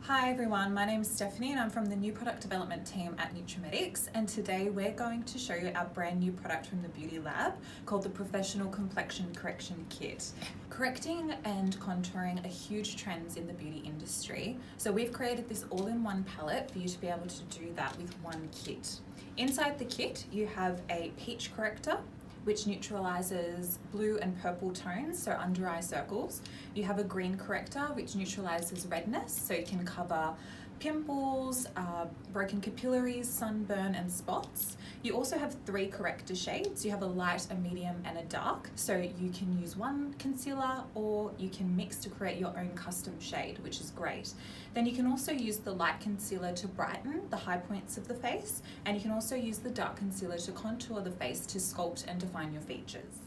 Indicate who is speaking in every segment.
Speaker 1: Hi everyone, my name is Stephanie and I'm from the new product development team at Nutrimedics, and today we're going to show you our brand new product from the Beauty Lab called the Professional Complexion Correction Kit. Correcting and contouring are huge trends in the beauty industry, so we've created this all-in-one palette for you to be able to do that with one kit. Inside the kit you have a peach corrector, which neutralizes blue and purple tones, so under eye circles. You have a green corrector, which neutralizes redness, so you can cover pimples, broken capillaries, sunburn and spots. You also have 3 corrector shades. You have a light, a medium and a dark, so you can use one concealer or you can mix to create your own custom shade, which is great. Then you can also use the light concealer to brighten the high points of the face, and you can also use the dark concealer to contour the face to sculpt and define your features.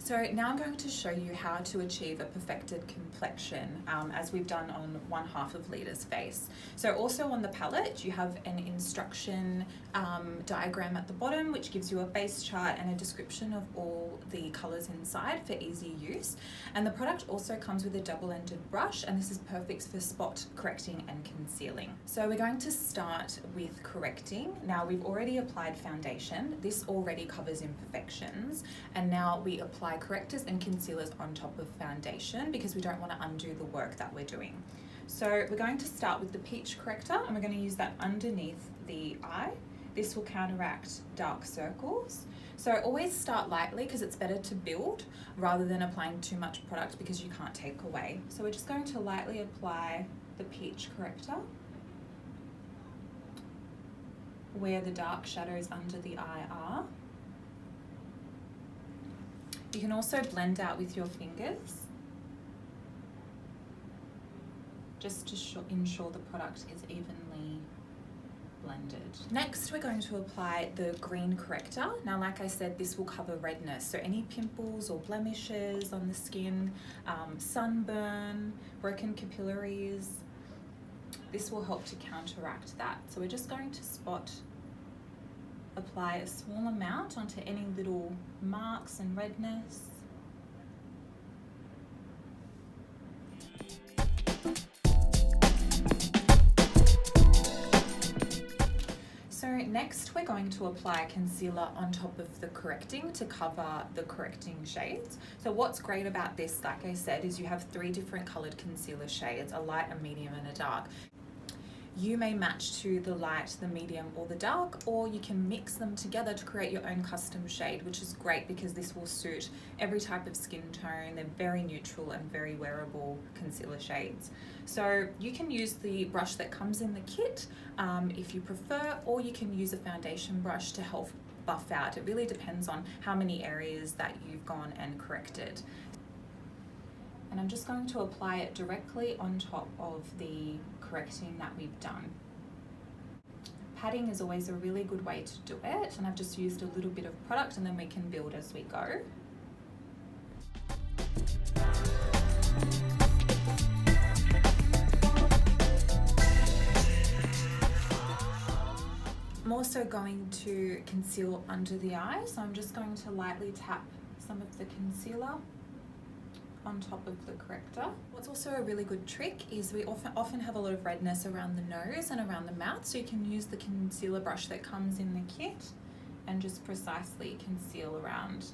Speaker 1: So now I'm going to show you how to achieve a perfected complexion as we've done on one half of Lita's face. So also on the palette you have an instruction diagram at the bottom which gives you a face chart and a description of all the colours inside for easy use. And the product also comes with a double-ended brush, and this is perfect for spot correcting and concealing. So we're going to start with correcting. Now we've already applied foundation. This already covers imperfections, and now we apply correctors and concealers on top of foundation because we don't want to undo the work that we're doing. So we're going to start with the peach corrector, and we're going to use that underneath the eye. This will counteract dark circles. So always start lightly because it's better to build rather than applying too much product because you can't take away. So we're just going to lightly apply the peach corrector where the dark shadows under the eye are. You can also blend out with your fingers just to ensure the product is evenly blended. Next, we're going to apply the green corrector. Now, like I said, this will cover redness, so any pimples or blemishes on the skin, sunburn, broken capillaries, this will help to counteract that. So we're just going to apply a small amount onto any little marks and redness. So next we're going to apply concealer on top of the correcting to cover the correcting shades. So what's great about this, like I said, is you have 3 different colored concealer shades, a light, a medium and a dark. You may match to the light, the medium or the dark, or you can mix them together to create your own custom shade, which is great because this will suit every type of skin tone. They're very neutral and very wearable concealer shades. So you can use the brush that comes in the kit if you prefer, or you can use a foundation brush to help buff out. It really depends on how many areas that you've gone and corrected. And I'm just going to apply it directly on top of the correcting that we've done. Patting is always a really good way to do it, and I've just used a little bit of product and then we can build as we go. I'm also going to conceal under the eye, so I'm just going to lightly tap some of the concealer on top of the corrector. What's also a really good trick is we often have a lot of redness around the nose and around the mouth, so you can use the concealer brush that comes in the kit and just precisely conceal around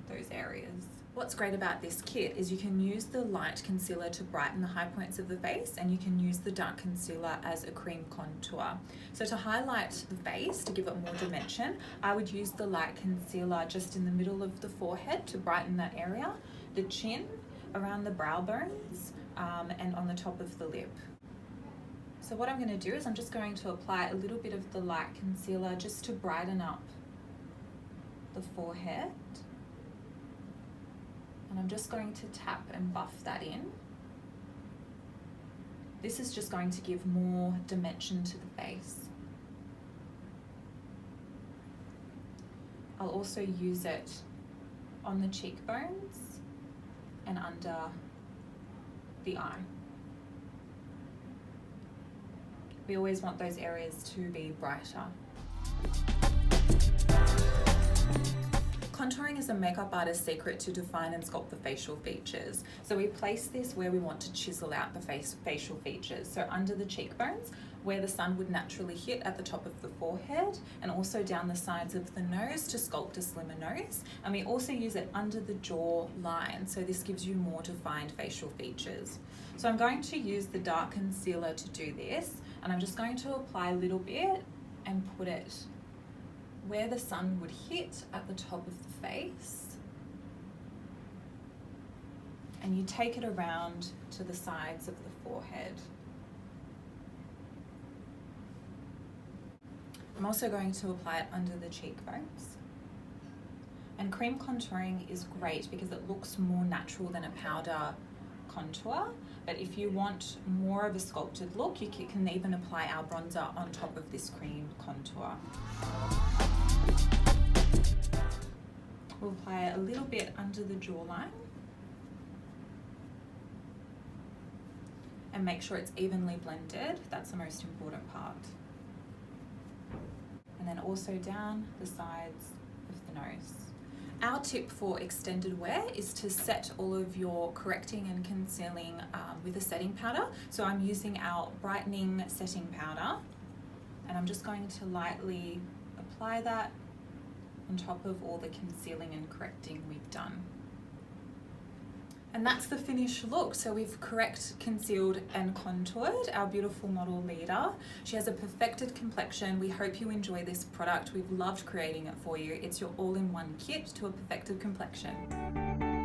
Speaker 1: those areas. What's great about this kit is you can use the light concealer to brighten the high points of the face, and you can use the dark concealer as a cream contour. So to highlight the face, to give it more dimension, I would use the light concealer just in the middle of the forehead to brighten that area, the chin, around the brow bones, and on the top of the lip. So what I'm going to do is I'm just going to apply a little bit of the light concealer just to brighten up the forehead. And I'm just going to tap and buff that in. This is just going to give more dimension to the face. I'll also use it on the cheekbones and under the eye. We always want those areas to be brighter. Contouring is is a makeup artist's secret to define and sculpt the facial features. So we place this where we want to chisel out the facial features. So under the cheekbones, where the sun would naturally hit at the top of the forehead, and also down the sides of the nose to sculpt a slimmer nose. And we also use it under the jaw line, so this gives you more defined facial features. So I'm going to use the dark concealer to do this, and I'm just going to apply a little bit and put it where the sun would hit at the top of the face. And you take it around to the sides of the forehead. I'm also going to apply it under the cheekbones. And cream contouring is great because it looks more natural than a powder contour. But if you want more of a sculpted look, you can even apply our bronzer on top of this cream contour. We'll apply it a little bit under the jawline. And make sure it's evenly blended. That's the most important part. And then also down the sides of the nose. Our tip for extended wear is to set all of your correcting and concealing with a setting powder. So I'm using our brightening setting powder, and I'm just going to lightly apply that on top of all the concealing and correcting we've done. And that's the finished look. So we've concealed and contoured our beautiful model leader. She has a perfected complexion. We hope you enjoy this product. We've loved creating it for you. It's your all-in-one kit to a perfected complexion.